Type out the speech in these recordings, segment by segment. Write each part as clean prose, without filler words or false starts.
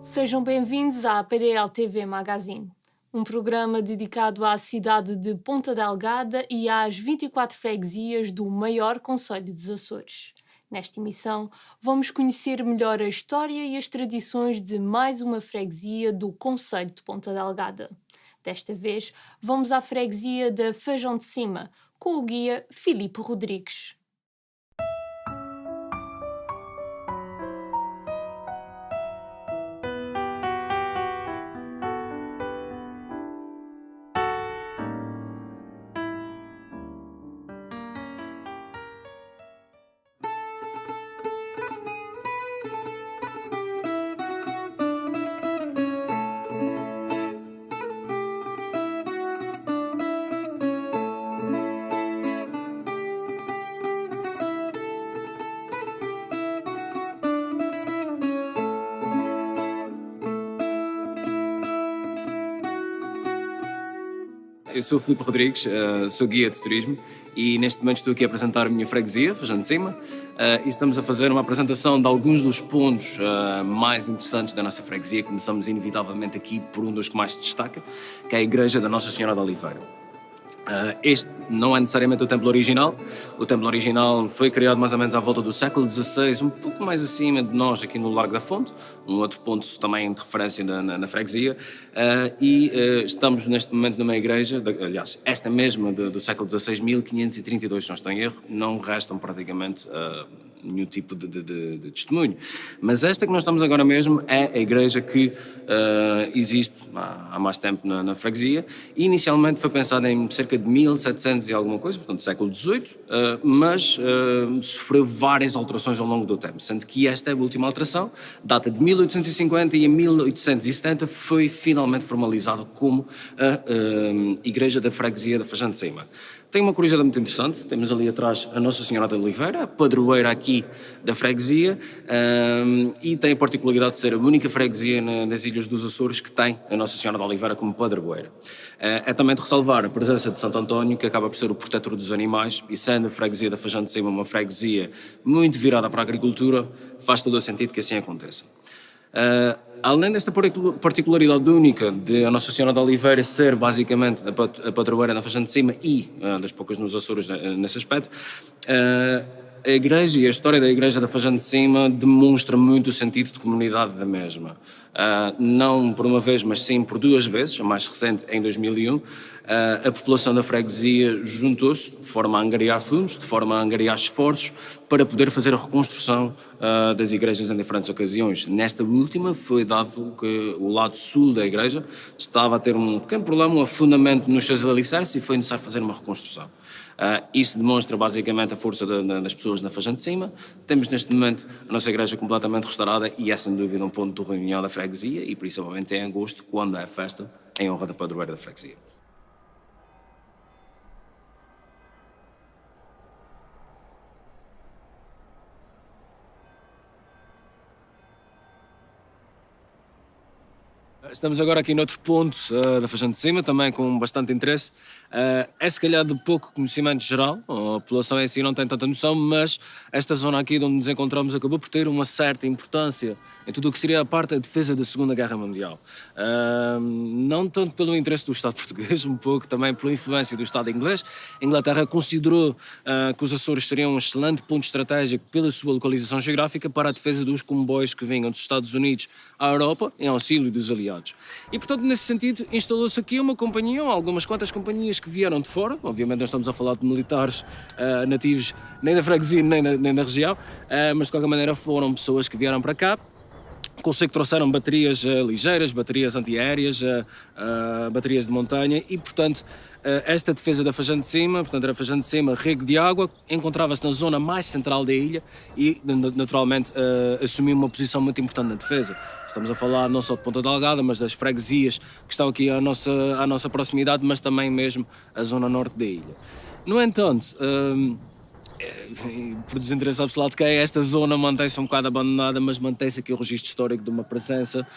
Sejam bem-vindos à PDL TV Magazine, um programa dedicado à cidade de Ponta Delgada e às 24 freguesias do maior concelho dos Açores. Nesta emissão, vamos conhecer melhor a história e as tradições de mais uma freguesia do concelho de Ponta Delgada. Desta vez, vamos à freguesia da Feijão de Cima, com o guia Filipe Rodrigues. Eu sou o Filipe Rodrigues, sou guia de turismo e neste momento estou aqui a apresentar a minha freguesia, Feijão de Cima, e estamos a fazer uma apresentação de alguns dos pontos mais interessantes da nossa freguesia. Começamos inevitavelmente aqui por um dos que mais se destaca, que é a Igreja da Nossa Senhora da Oliveira. Este não é necessariamente o templo original. O templo original foi criado mais ou menos à volta do século XVI, um pouco mais acima de nós, aqui no Largo da Fonte, um outro ponto também de referência na freguesia. Estamos neste momento numa igreja, aliás, esta mesma do século XVI, 1532, se não estou em erro, não restam praticamente nenhum tipo de testemunho. Mas esta que nós estamos agora mesmo é a igreja que existe há mais tempo na freguesia, e inicialmente foi pensada em cerca de 1700 e alguma coisa, portanto século XVIII, mas sofreu várias alterações ao longo do tempo, sendo que esta última alteração data de 1850 e em 1870 foi finalmente formalizada como a Igreja da Freguesia da Feijão de Cima. Tem uma curiosidade muito interessante, temos ali atrás a Nossa Senhora da Oliveira, a padroeira aqui da freguesia, e tem a particularidade de ser a única freguesia nas Ilhas dos Açores que tem a Nossa Senhora da Oliveira como padroeira. É também de ressalvar a presença de Santo António, que acaba por ser o protetor dos animais, e sendo a freguesia da Feijão de Cima uma freguesia muito virada para a agricultura, faz todo o sentido que assim aconteça. Além desta particularidade única de a Nossa Senhora da Oliveira ser basicamente a padroeira da Feijão de Cima e das poucas nos Açores nesse aspecto, a igreja e a história da Igreja da Feijão de Cima demonstra muito o sentido de comunidade da mesma. Não por uma vez, mas sim por duas vezes, a mais recente em 2001, a população da freguesia juntou-se de forma a angariar fundos, de forma a angariar esforços para poder fazer a reconstrução das igrejas em diferentes ocasiões. Nesta última foi dado que o lado sul da igreja estava a ter um pequeno problema, um afundamento nos seus alicerces, e foi necessário fazer uma reconstrução. Isso demonstra basicamente a força das pessoas na Feijão de Cima. Temos neste momento a nossa igreja completamente restaurada e é sem dúvida um ponto de reunião da freguesia, e principalmente em agosto, quando é a festa em honra da padroeira da freguesia. Estamos agora aqui noutro ponto da Feijão de Cima, também com bastante interesse. É se calhar de pouco conhecimento geral, a população em si não tem tanta noção, mas esta zona aqui de onde nos encontramos acabou por ter uma certa importância em tudo o que seria a parte da defesa da Segunda Guerra Mundial. Não tanto pelo interesse do Estado português, um pouco também pela influência do Estado inglês. A Inglaterra considerou que os Açores seriam um excelente ponto estratégico pela sua localização geográfica para a defesa dos comboios que vinham dos Estados Unidos à Europa em auxílio dos aliados. E, portanto, nesse sentido, instalou-se aqui uma companhia, ou algumas quantas companhias que vieram de fora. Obviamente não estamos a falar de militares nativos nem da freguesia nem da região, mas de qualquer maneira foram pessoas que vieram para cá. Consigo trouxeram baterias ligeiras, baterias antiaéreas, baterias de montanha, e, portanto, esta defesa da Feijão de Cima, portanto era Feijão de Cima, rego de água, encontrava-se na zona mais central da ilha e, naturalmente, assumiu uma posição muito importante na defesa. Estamos a falar não só de Ponta Delgada, mas das freguesias que estão aqui à nossa proximidade, mas também mesmo a zona norte da ilha. No entanto, por desinteresse absoluto, que esta zona mantém-se um bocado abandonada, mas mantém-se aqui o registro histórico de uma presença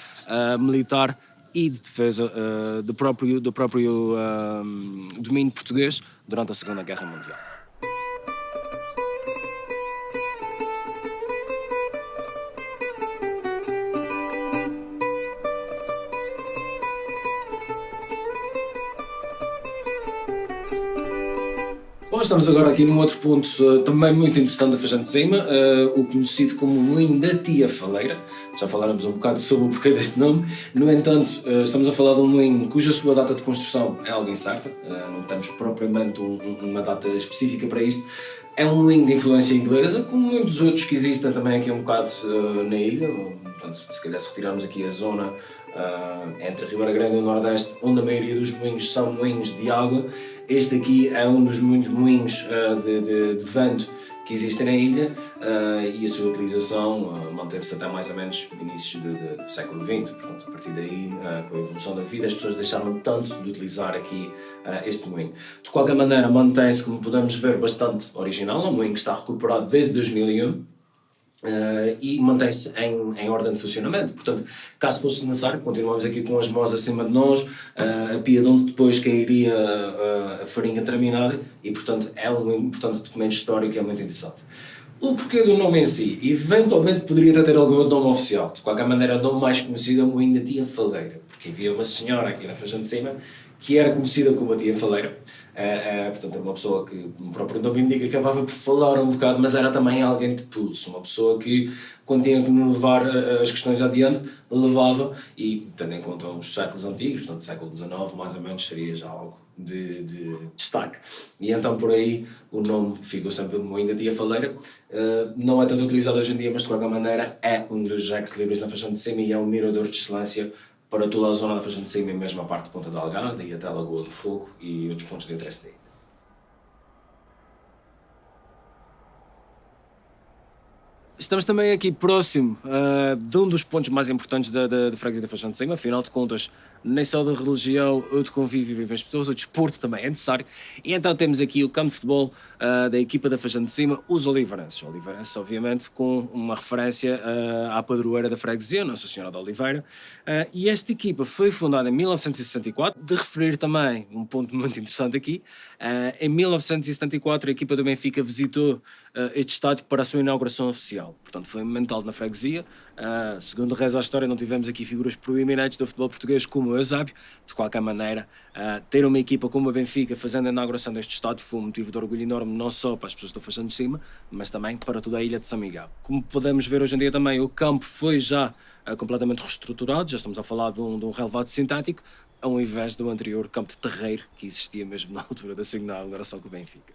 militar e de defesa do próprio domínio português durante a Segunda Guerra Mundial. Nós estamos agora aqui num outro ponto também muito interessante da Fajã de Cima, o conhecido como Moinho da Tia Faleira. Já faláramos um bocado sobre o porquê deste nome. No entanto, estamos a falar de um moinho cuja sua data de construção é algo incerta, não temos propriamente uma data específica para isto. É um moinho de influência inglesa, como muitos outros que existem também aqui um bocado na ilha. Portanto, se calhar se retirarmos aqui a zona entre a Ribeira Grande e o Nordeste, onde a maioria dos moinhos são moinhos de água, este aqui é um dos muitos moinhos de vento que existem na ilha, e a sua utilização manteve-se até mais ou menos no início do século XX. Portanto, a partir daí, com a evolução da vida, as pessoas deixaram tanto de utilizar aqui este moinho. De qualquer maneira, mantém-se, como podemos ver, bastante original. É um moinho que está recuperado desde 2001. E mantém-se em ordem de funcionamento. Portanto, caso fosse necessário, continuamos aqui com as mãos acima de nós, a pia de onde depois cairia a farinha terminada, e portanto é um importante documento histórico e é muito interessante. O porquê do nome em si, eventualmente poderia ter algum outro nome oficial. De qualquer maneira, o nome mais conhecido é o Moinho da Tia Faleira, porque havia uma senhora aqui na Fajã de Cima que era conhecida como a Tia Faleira. Portanto, era uma pessoa que, como o próprio nome indica, acabava por falar um bocado, mas era também alguém de pulso, uma pessoa que, quando tinha que levar as questões adiante, levava, e tendo em conta os séculos antigos, portanto, século XIX, mais ou menos, seria já algo de destaque. E então, por aí, o nome ficou sempre Moinho da Tia Faleira. Não é tanto utilizado hoje em dia, mas de qualquer maneira é um dos ex-libris na Fajã de Cima e é um mirador de excelência para toda a zona da Fajã de Cima e mesmo a parte de Ponta da Algada e até a Lagoa do Fogo e outros pontos de interesse daí. Estamos também aqui próximo de um dos pontos mais importantes da freguesia da Fajã de Cima. Afinal de contas, nem só da religião ou de convívio vivem as pessoas, o desporto também é necessário. E então temos aqui o campo de futebol da equipa da Fajã de Cima, os Oliveirenses. Oliveirenses, obviamente, com uma referência à padroeira da freguesia, Nossa Senhora de Oliveira. E esta equipa foi fundada em 1964. De referir também um ponto muito interessante aqui, em 1974 a equipa do Benfica visitou este estádio para a sua inauguração oficial. Portanto, foi monumental na freguesia. Segundo reza a história, não tivemos aqui figuras proeminentes do futebol português como o Eusébio. De qualquer maneira, ter uma equipa como a Benfica fazendo a inauguração deste estádio foi um motivo de orgulho enorme, não só para as pessoas que estão Fajã de Cima, mas também para toda a ilha de São Miguel. Como podemos ver hoje em dia também, o campo foi já completamente reestruturado, já estamos a falar de um relevado sintético, ao invés do anterior campo de terreiro que existia mesmo na altura da sua inauguração com o Benfica.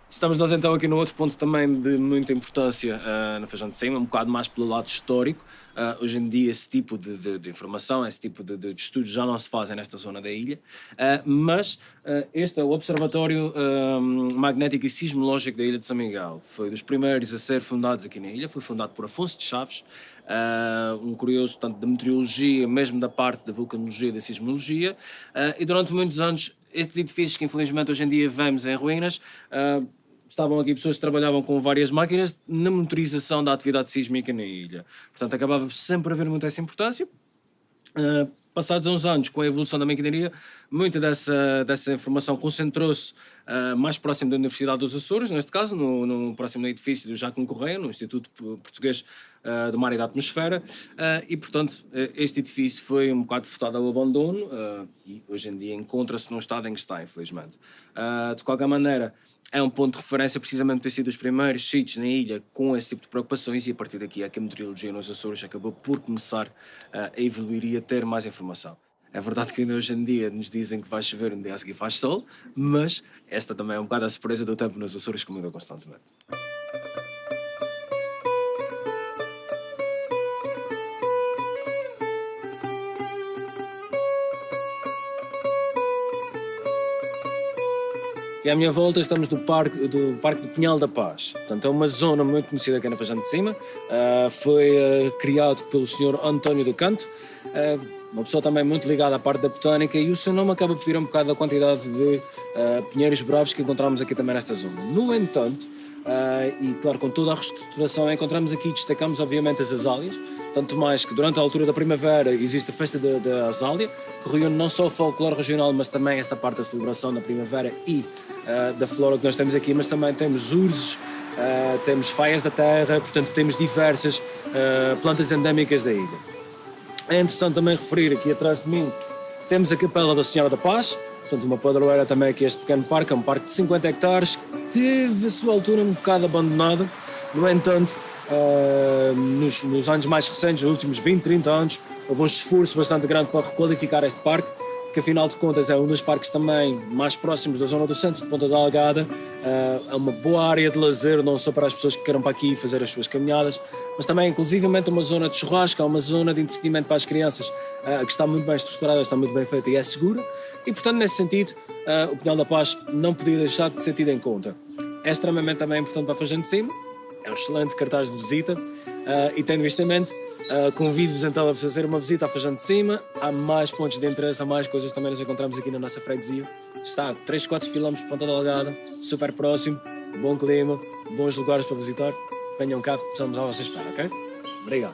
Estamos nós então aqui no outro ponto também de muita importância na Fajã de Cima, um bocado mais pelo lado histórico. Hoje em dia esse tipo de informação, esse tipo de estudos já não se fazem nesta zona da ilha, mas este é o Observatório Magnético e Sismológico da Ilha de São Miguel. Foi dos primeiros a ser fundados aqui na ilha, foi fundado por Afonso de Chaves, um curioso tanto da meteorologia, mesmo da parte da vulcanologia e da sismologia, e durante muitos anos estes edifícios que infelizmente hoje em dia vemos em ruínas, estavam aqui pessoas que trabalhavam com várias máquinas na monitorização da atividade sísmica na ilha. Portanto, acabava sempre a haver muita essa importância. Passados uns anos, com a evolução da maquinaria, muita dessa informação concentrou-se mais próximo da Universidade dos Açores, neste caso, no próximo edifício do Jacques Correia, no Instituto Português do Mar e da Atmosfera, e, portanto, este edifício foi um bocado furtado ao abandono e hoje em dia encontra-se num estado em que está, infelizmente. De qualquer maneira, é um ponto de referência precisamente por ter sido os primeiros sítios na ilha com esse tipo de preocupações, e a partir daqui é que a meteorologia nos Açores acabou por começar a evoluir e a ter mais informação. É verdade que hoje em dia nos dizem que vai chover, um dia a seguir faz sol, mas esta também é um bocado a surpresa do tempo nos Açores, que muda constantemente. E à minha volta estamos do Parque do Pinhal da Paz. Portanto, é uma zona muito conhecida aqui na Fajã de Cima. Foi criado pelo Sr. António do Canto, uma pessoa também muito ligada à parte da botânica, e o seu nome acaba por vir um bocado da quantidade de pinheiros bravos que encontramos aqui também nesta zona. No entanto, e claro, com toda a reestruturação, encontramos aqui e destacamos obviamente as azáleas, tanto mais que durante a altura da primavera existe a festa da azália, que reúne não só o folclore regional, mas também esta parte da celebração da primavera e da flora que nós temos aqui, mas também temos urzes, temos faias da terra, portanto temos diversas plantas endémicas da ilha. É interessante também referir aqui atrás de mim Temos a Capela da Senhora da Paz, portanto uma padroeira também aqui este pequeno parque, é um parque de 50 hectares, que teve a sua altura um bocado abandonado. No entanto, nos anos mais recentes, nos últimos 20, 30 anos, houve um esforço bastante grande para requalificar este parque, que afinal de contas é um dos parques também mais próximos da zona do centro de Ponta Delgada. É uma boa área de lazer, não só para as pessoas que queiram para aqui fazer as suas caminhadas, mas também inclusivamente uma zona de churrasco, uma zona de entretenimento para as crianças, que está muito bem estruturada, está muito bem feita e é segura. E portanto, nesse sentido, o Pinhal da Paz não podia deixar de ser tido em conta. É extremamente também importante para a Fajã de Cima, é um excelente cartaz de visita, e tendo isto em mente, convido-vos então a fazer uma visita à Fajã de Cima. Há mais pontos de interesse, há mais coisas também nos encontramos aqui na nossa freguesia. Está a 3, 4 km de Ponta Delgada, super próximo, bom clima, bons lugares para visitar. Venham cá, estamos à vossa espera, ok? Obrigado.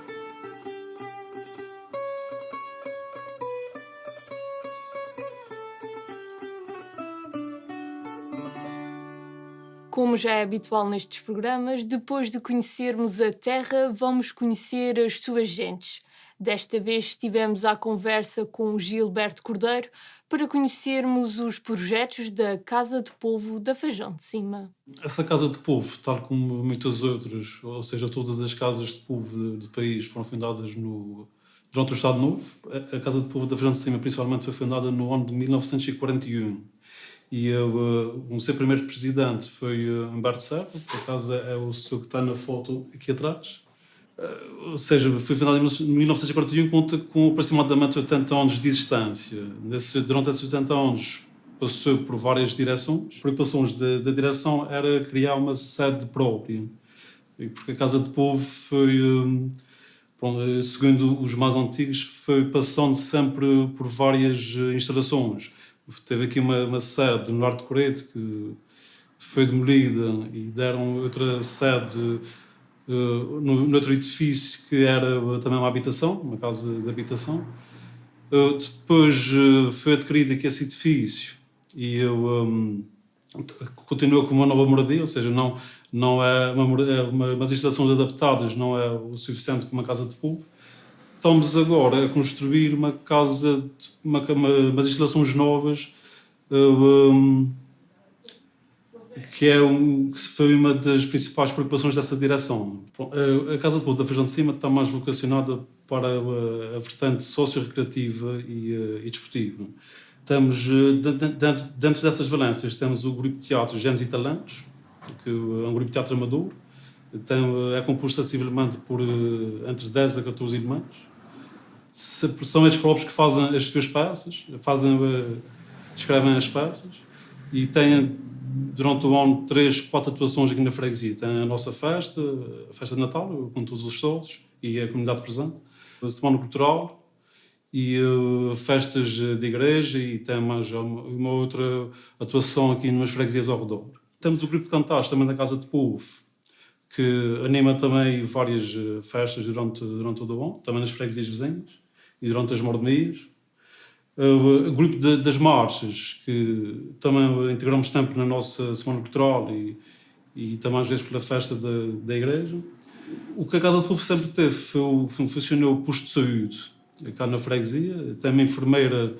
Como já é habitual nestes programas, depois de conhecermos a terra, vamos conhecer as suas gentes. Desta vez estivemos à conversa com o Gilberto Cordeiro para conhecermos os projetos da Casa de Povo da Fajã de Cima. Essa Casa de Povo, tal como muitas outras, ou seja, todas as casas de povo do país foram fundadas durante o Estado Novo. A Casa de Povo da Fajã de Cima, principalmente, foi fundada no ano de 1941. E o seu primeiro presidente foi Humberto Serra, por acaso é o senhor que está na foto aqui atrás. Ou seja, foi fundado em 1941, conta com aproximadamente 80 anos de existência. Durante esses 80 anos passou por várias direções. As preocupações da direção era criar uma sede própria, porque a Casa de Povo foi, segundo os mais antigos, foi passando sempre por várias instalações. Teve aqui uma sede no Lar de Corete que foi demolida e deram outra sede no outro edifício que era também uma habitação, uma casa de habitação. Depois foi adquirido aqui esse edifício e continua com uma nova moradia, ou seja, não é umas instalações adaptadas, não é o suficiente para uma casa de povo. Estamos agora a construir uma casa, umas instalações novas, que foi uma das principais preocupações dessa direção. A Casa de Povo da Fajã de Cima está mais vocacionada para a vertente socio-recreativa e desportiva. Temos, dentro dessas valências, temos o grupo de teatro Genes e Talentos, que é um grupo de teatro amador. É composto sensivelmente por entre 10 a 14 irmãos. São eles próprios que fazem as suas peças, escrevem as peças e têm, durante o ano, 3, 4 atuações aqui na freguesia. Tem a nossa festa, a festa de Natal, com todos os sócios e a comunidade presente, a semana cultural e festas de igreja, e tem mais uma outra atuação aqui nas freguesias ao redor. Temos o grupo de cantares também na Casa de Povo, que anima também várias festas durante todo o ano, também nas freguesias vizinhas e durante as mordomias. O grupo das marchas, que também integramos sempre na nossa semana cultural e também às vezes pela festa da igreja. O que a Casa de Povo sempre teve funcionou o posto de saúde cá na freguesia, tem uma enfermeira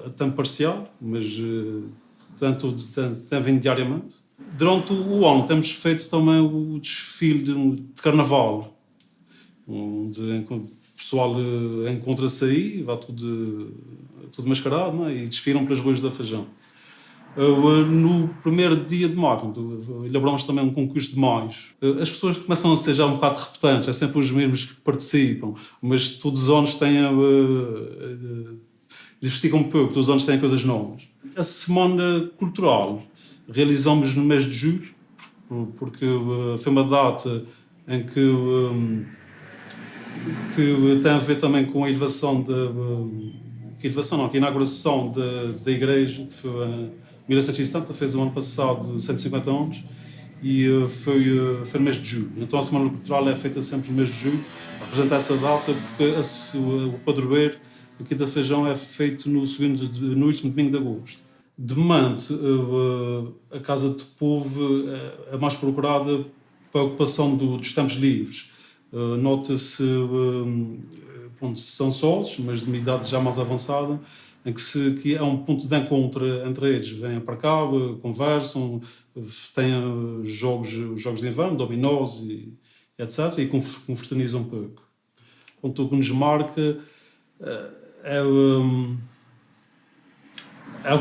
a tempo parcial, mas tem vindo diariamente. Durante o ano temos feito também o desfile de carnaval, onde o pessoal encontra-se aí, vai tudo mascarado, não é? E desfilam pelas ruas da Fajã. No primeiro dia de maio, elaboramos também um concurso de maios. As pessoas começam a ser já um bocado repetentes, é sempre os mesmos que participam, mas todos os anos diversificam um pouco, todos os anos têm coisas novas. A semana cultural realizamos no mês de julho, porque foi uma data em que tem a ver também com a elevação a inauguração da igreja, que foi em 1970, fez o ano passado 150 anos, e foi no mês de julho. Então a semana cultural é feita sempre no mês de julho, a representar essa data, porque o padroeiro aqui da Fajã é feito no último domingo de agosto. De momento, a Casa de Povo é mais procurada para a ocupação dos tempos livres. Nota-se pronto, são sócios, mas de uma idade já mais avançada, que é um ponto de encontro entre eles. Vêm para cá, conversam, têm jogos de inverno, dominós e etc. E confraternizam um pouco. Ponto, o que nos marca é o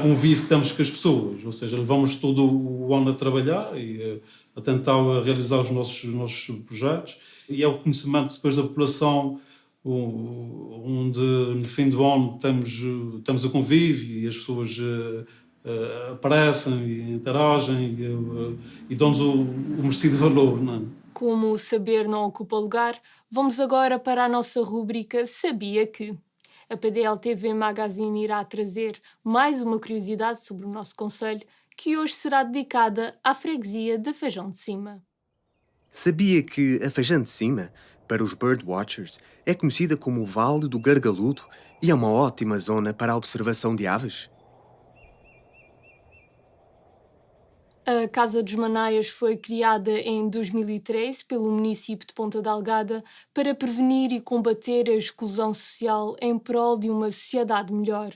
convívio que temos com as pessoas, ou seja, levamos todo o ano a trabalhar e a tentar realizar os nossos projetos, e é o reconhecimento depois da população, onde no fim do ano temos o convívio e as pessoas aparecem e interagem e dão-nos o merecido valor, não é? Como o saber não ocupa lugar, vamos agora para a nossa rúbrica Sabia Que? A PDL-TV Magazine irá trazer mais uma curiosidade sobre o nosso concelho, que hoje será dedicada à freguesia de Feijão de Cima. Sabia que a Feijão de Cima, para os birdwatchers, é conhecida como o Vale do Gargaludo e é uma ótima zona para a observação de aves? A Casa dos Manaias foi criada em 2013 pelo município de Ponta Delgada para prevenir e combater a exclusão social em prol de uma sociedade melhor.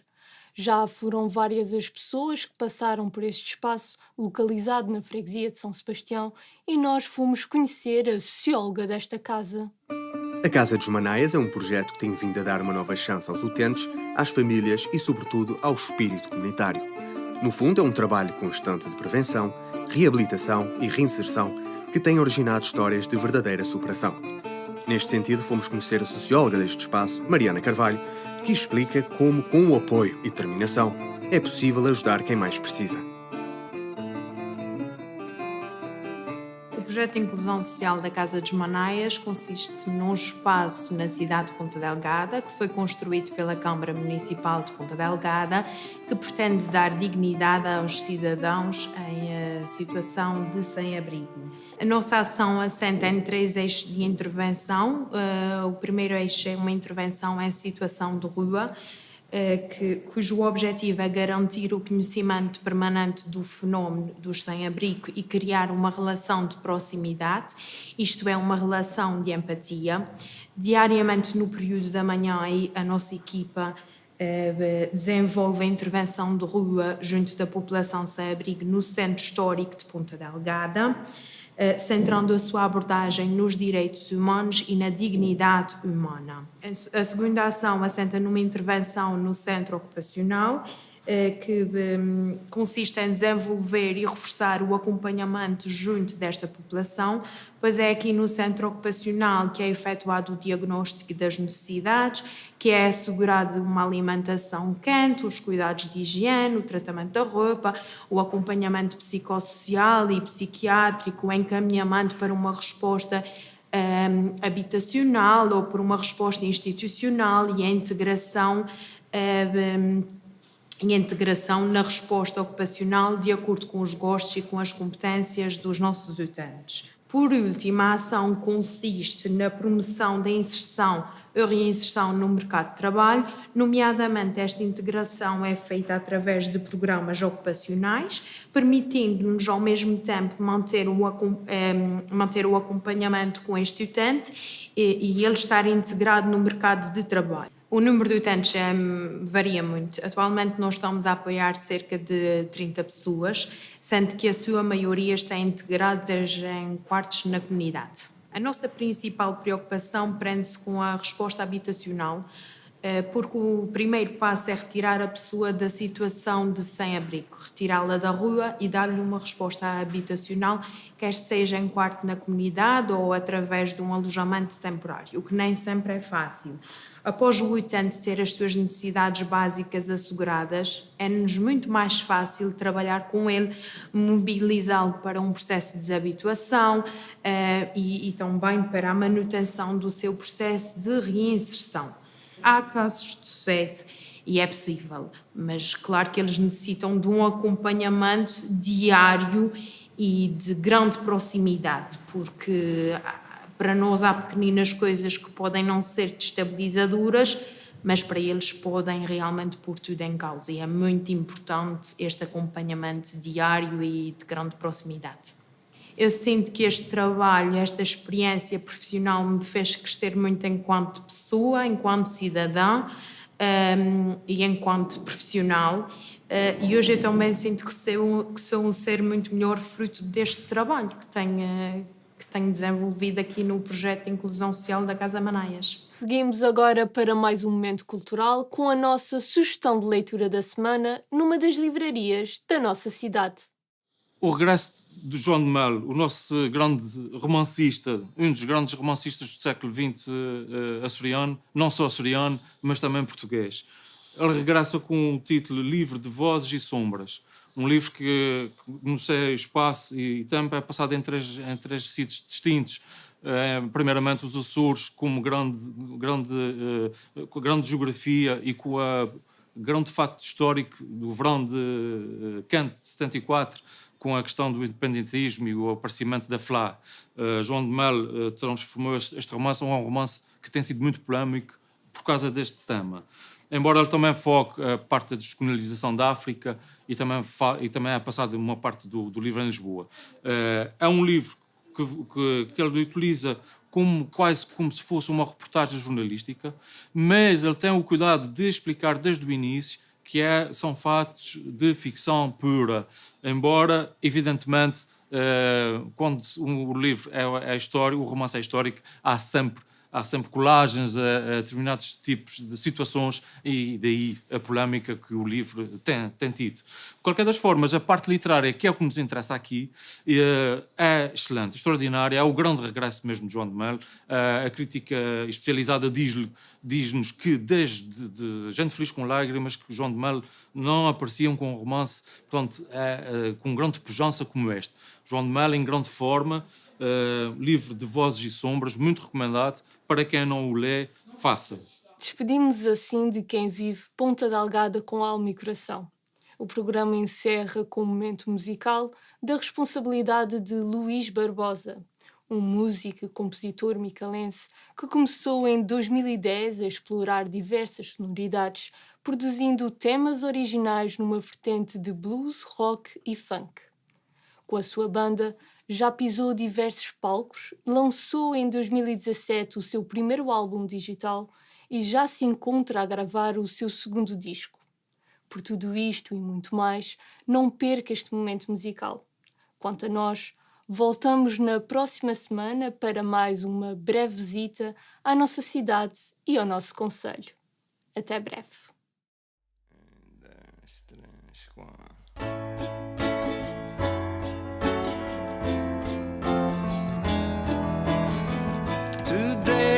Já foram várias as pessoas que passaram por este espaço, localizado na freguesia de São Sebastião, e nós fomos conhecer a socióloga desta casa. A Casa dos Manaias é um projeto que tem vindo a dar uma nova chance aos utentes, às famílias e, sobretudo, ao espírito comunitário. No fundo, é um trabalho constante de prevenção, reabilitação e reinserção que tem originado histórias de verdadeira superação. Neste sentido, fomos conhecer a socióloga deste espaço, Mariana Carvalho, que explica como, com o apoio e determinação, é possível ajudar quem mais precisa. O projeto de inclusão social da Casa dos Manaias consiste num espaço na cidade de Ponta Delgada, que foi construído pela Câmara Municipal de Ponta Delgada, que pretende dar dignidade aos cidadãos em situação de sem-abrigo. A nossa ação assenta em 3 eixos de intervenção. O primeiro eixo é uma intervenção em situação de rua, cujo objetivo é garantir o conhecimento permanente do fenómeno dos sem-abrigo e criar uma relação de proximidade, isto é, uma relação de empatia. Diariamente, no período da manhã, a nossa equipa desenvolve a intervenção de rua junto da população sem-abrigo no Centro Histórico de Ponta Delgada, centrando a sua abordagem nos direitos humanos e na dignidade humana. A segunda ação assenta numa intervenção no centro ocupacional, que consiste em desenvolver e reforçar o acompanhamento junto desta população, pois é aqui no centro ocupacional que é efetuado o diagnóstico das necessidades, que é assegurada uma alimentação quente, os cuidados de higiene, o tratamento da roupa, o acompanhamento psicossocial e psiquiátrico, o encaminhamento para uma resposta habitacional ou por uma resposta institucional e a integração na resposta ocupacional de acordo com os gostos e com as competências dos nossos utentes. Por último, a ação consiste na promoção da inserção ou reinserção no mercado de trabalho, nomeadamente esta integração é feita através de programas ocupacionais, permitindo-nos ao mesmo tempo manter o acompanhamento com este utente e ele estar integrado no mercado de trabalho. O número de utentes varia muito. Atualmente nós estamos a apoiar cerca de 30 pessoas, sendo que a sua maioria está integrada em quartos na comunidade. A nossa principal preocupação prende-se com a resposta habitacional, porque o primeiro passo é retirar a pessoa da situação de sem-abrigo, retirá-la da rua e dar-lhe uma resposta habitacional, quer seja em quarto na comunidade ou através de um alojamento temporário, o que nem sempre é fácil. Após o utente ter as suas necessidades básicas asseguradas, é-nos muito mais fácil trabalhar com ele, mobilizá-lo para um processo de desabituação e também para a manutenção do seu processo de reinserção. Há casos de sucesso e é possível, mas claro que eles necessitam de um acompanhamento diário e de grande proximidade, porque para nós há pequeninas coisas que podem não ser destabilizadoras, mas para eles podem realmente pôr tudo em causa. E é muito importante este acompanhamento diário e de grande proximidade. Eu sinto que este trabalho, esta experiência profissional me fez crescer muito enquanto pessoa, enquanto cidadã e enquanto profissional. E hoje eu também sinto que sou um ser muito melhor fruto deste trabalho que tenho desenvolvido aqui no projeto de inclusão social da Casa Manaias. Seguimos agora para mais um momento cultural com a nossa sugestão de leitura da semana numa das livrarias da nossa cidade. O regresso de João de Melo, o nosso grande romancista, um dos grandes romancistas do século XX açoriano, não só açoriano, mas também português. Ele regressa com o título Livro de Vozes e Sombras, um livro que no seu espaço e tempo é passado em três sítios distintos. Primeiramente os Açores, como grande geografia e com a grande facto histórico do verão de Kant de 74, com a questão do independentismo e o aparecimento da FLA. João de Melo transformou este romance em um romance que tem sido muito polémico por causa deste tema. Embora ele também foque a parte da descolonização da África e também é passado uma parte do livro em Lisboa. É um livro que ele utiliza quase como se fosse uma reportagem jornalística, mas ele tem o cuidado de explicar desde o início que são fatos de ficção pura, embora, evidentemente, quando o livro é histórico, o romance é histórico, há sempre colagens a determinados tipos de situações e daí a polémica que o livro tem tido. De qualquer das formas, a parte literária, que é o que nos interessa aqui, é excelente, extraordinária, é o grande regresso mesmo de João de Melo. A crítica especializada diz-nos que desde de Gente Feliz com Lágrimas, que o João de Melo não apareciam com um romance, portanto, com grande pujança como este. João de Melo em grande forma, livro de Vozes e Sombras, muito recomendado. Para quem não o lê, faça. Despedimos-nos assim de quem vive Ponta Delgada com alma e coração. O programa encerra com um momento musical da responsabilidade de Luís Barbosa, um músico e compositor micalense que começou em 2010 a explorar diversas sonoridades, produzindo temas originais numa vertente de blues, rock e funk. Com a sua banda, já pisou diversos palcos, lançou em 2017 o seu primeiro álbum digital e já se encontra a gravar o seu segundo disco. Por tudo isto e muito mais, não perca este momento musical. Quanto a nós, voltamos na próxima semana para mais uma breve visita à nossa cidade e ao nosso concelho. Até breve.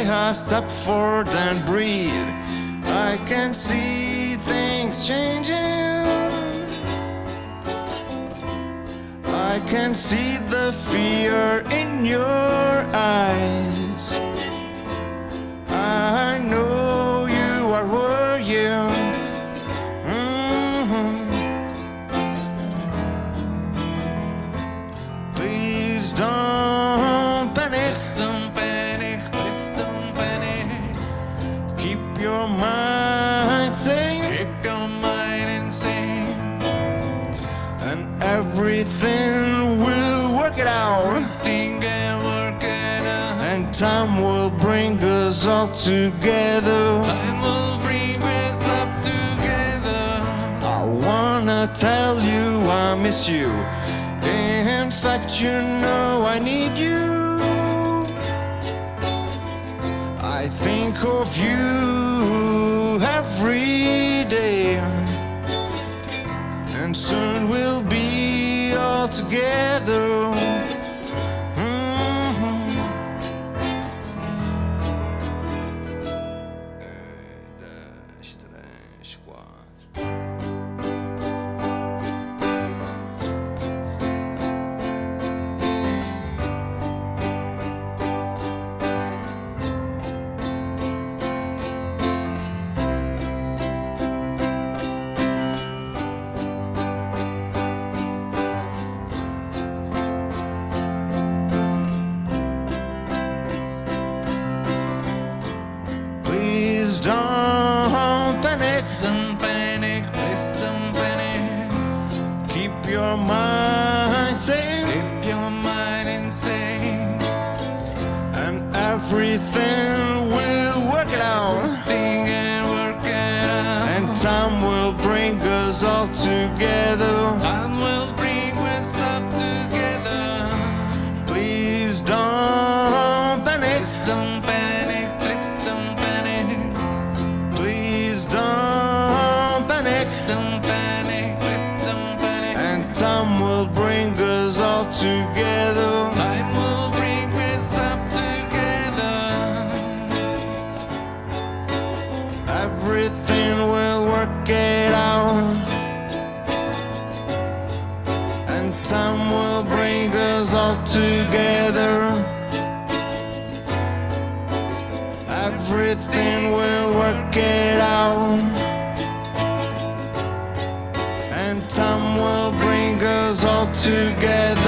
I stop forth and breathe. I can see things changing. I can see the fear in your eyes. I know you are worrying. Please don't panic. Keep your mind sane. Keep your mind insane. And everything will work it out. Everything can work it out. And time will bring us all together. Time will bring us up together. I wanna tell you I miss you. In fact, you know I need you. I think of you every day, and soon we'll be all together. insane, and everything will work it out. And time will bring us all together. Time will bring us up together. Please don't panic. Please don't panic. Please don't panic. Please don't panic. Please don't panic. Please don't panic. And time will bring us all together. Time will bring us up together. Everything will work it out. And time will bring us all together. Everything will work it out. And time will bring us all together.